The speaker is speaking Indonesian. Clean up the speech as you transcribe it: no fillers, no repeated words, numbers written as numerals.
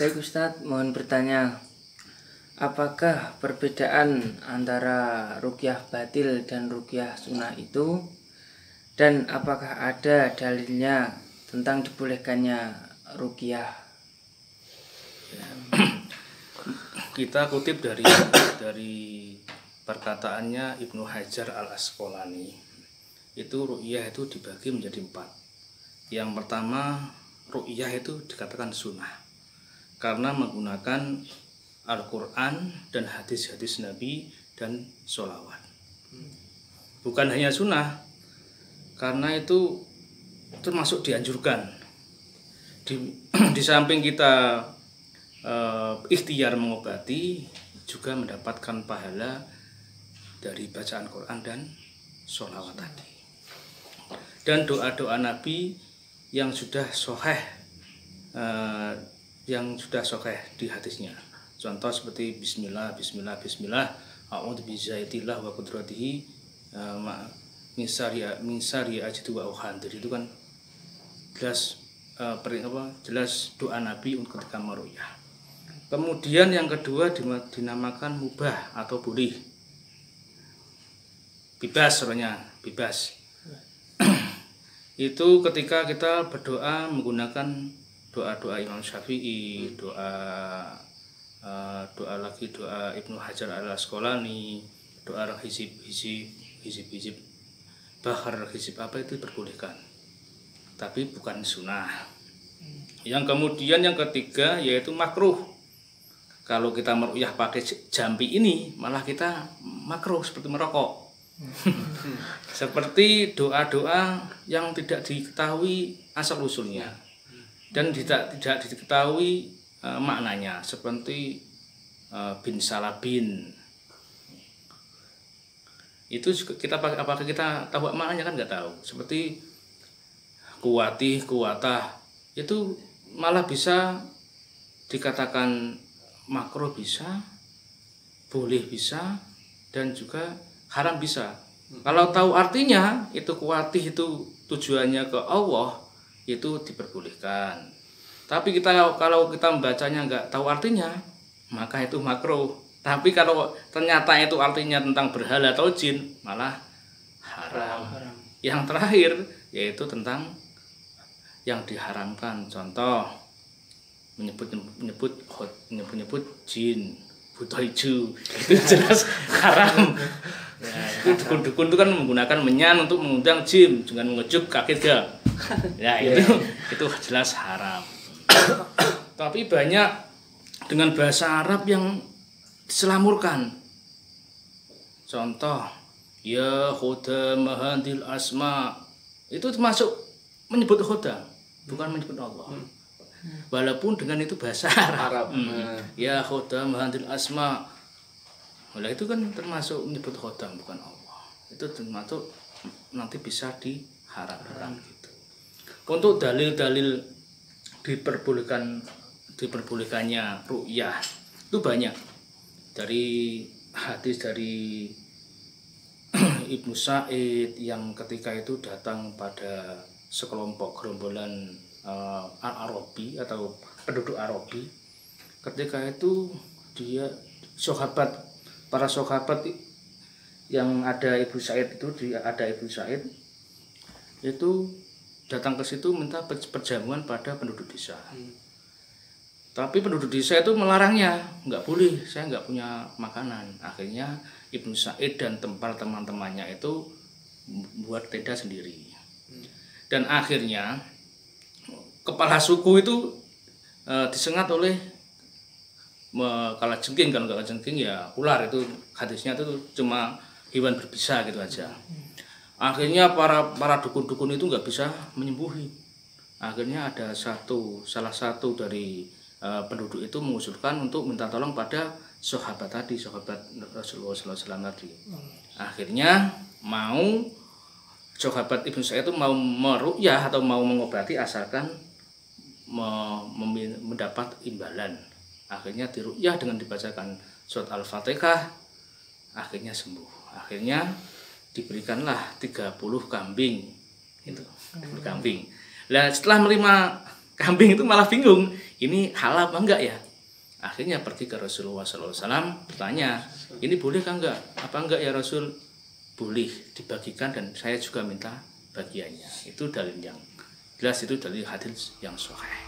Baik Ustadz, mohon bertanya, apakah perbedaan antara ruqyah batil dan ruqyah sunnah itu, dan apakah ada dalilnya tentang dibolehkannya ruqyah? Kita kutip dari perkataannya Ibnu Hajar Al-Asqalani. Itu ruqyah itu dibagi menjadi 4. Yang pertama, ruqyah itu dikatakan sunnah karena menggunakan Al-Quran dan hadis-hadis Nabi dan sholawat. Bukan hanya sunnah, karena itu termasuk dianjurkan. Di samping kita ikhtiar mengobati, juga mendapatkan pahala dari bacaan Quran dan sholawat tadi. Dan doa-doa Nabi yang sudah sahih, di hadisnya. Contoh seperti Bismillah, Bismillah, Bismillah, a'udzu bizaitillah wa qudratihi min syarri ajidu wa uhandir. Itu kan jelas jelas doa Nabi untuk ketika meruqyah. Kemudian yang kedua dinamakan mubah atau boleh. Bebas sebenarnya, bebas. Itu ketika kita berdoa menggunakan doa-doa Imam Syafi'i, doa Ibnu Hajar Al-Asqalani, doa hizib bahar hizib apa itu diperbolehkan, tapi bukan sunnah. Yang kemudian yang ketiga yaitu makruh. Kalau kita meruqyah pakai jampi ini malah kita makruh seperti merokok. Seperti doa-doa yang tidak diketahui asal usulnya dan tidak diketahui maknanya, seperti bin salabin. Itu kita pakai, apakah kita tahu maknanya? Kan nggak tahu. Seperti kuwati, kuwatah, itu malah bisa dikatakan makruh bisa, boleh bisa, dan juga haram bisa. Kalau tahu artinya, itu kuwati itu tujuannya ke Allah, itu diperbolehkan. Tapi kalau kita membacanya nggak tahu artinya, maka itu makruh. Tapi kalau ternyata itu artinya tentang berhala atau jin, malah haram. Yang terakhir yaitu tentang yang diharamkan. Contoh menyebut jin, buta hijau, itu jelas haram. Ya, dukun-dukun itu kan menggunakan menyan untuk mengundang jin dengan mengejuk kaget gak? Ya itu jelas haram. Tapi banyak dengan bahasa Arab yang diselamurkan. Contoh, ya khuda mahadil asma, itu termasuk menyebut khuda, bukan menyebut Allah. Walaupun dengan itu bahasa Arab. Ya khuda mahadil asma, nah, itu kan termasuk menyebut khuda, bukan Allah. Itu termasuk nanti bisa diharamkan gitu. Untuk dalil-dalil diperbolehkannya ruqyah itu banyak. Dari hadis dari Ibnu Sa'id yang ketika itu datang pada sekelompok gerombolan Arabi atau penduduk Arabi. Ketika itu para sahabat yang ada Ibnu Sa'id itu datang ke situ minta perjamuan pada penduduk desa. Tapi penduduk desa itu melarangnya, nggak boleh, saya nggak punya makanan. Akhirnya Ibnu Sa'id dan teman-temannya itu buat tenda sendiri. Dan akhirnya kepala suku itu disengat oleh kalajengking. Kalau kalajengking ya ular, itu hadisnya itu cuma hewan berbisa gitu aja. Akhirnya para dukun-dukun itu nggak bisa menyembuhi. Akhirnya ada salah satu dari penduduk itu mengusulkan untuk minta tolong pada sahabat Rasulullah SAW tadi. Akhirnya sahabat Ibnu Sa'id itu mau meruqyah atau mau mengobati asalkan mendapat imbalan. Akhirnya diruqyah dengan dibacakan surat Al-Fatihah, akhirnya sembuh. Akhirnya diberikanlah 30 kambing. Itu 30 kambing. Nah, setelah menerima kambing itu malah bingung, ini halal apa enggak ya? Akhirnya pergi ke Rasulullah SAW, bertanya, ini boleh kan enggak? Apa enggak ya Rasul? Boleh dibagikan dan saya juga minta bagiannya. Itu dalil yang jelas, itu dalil hadis yang sahih.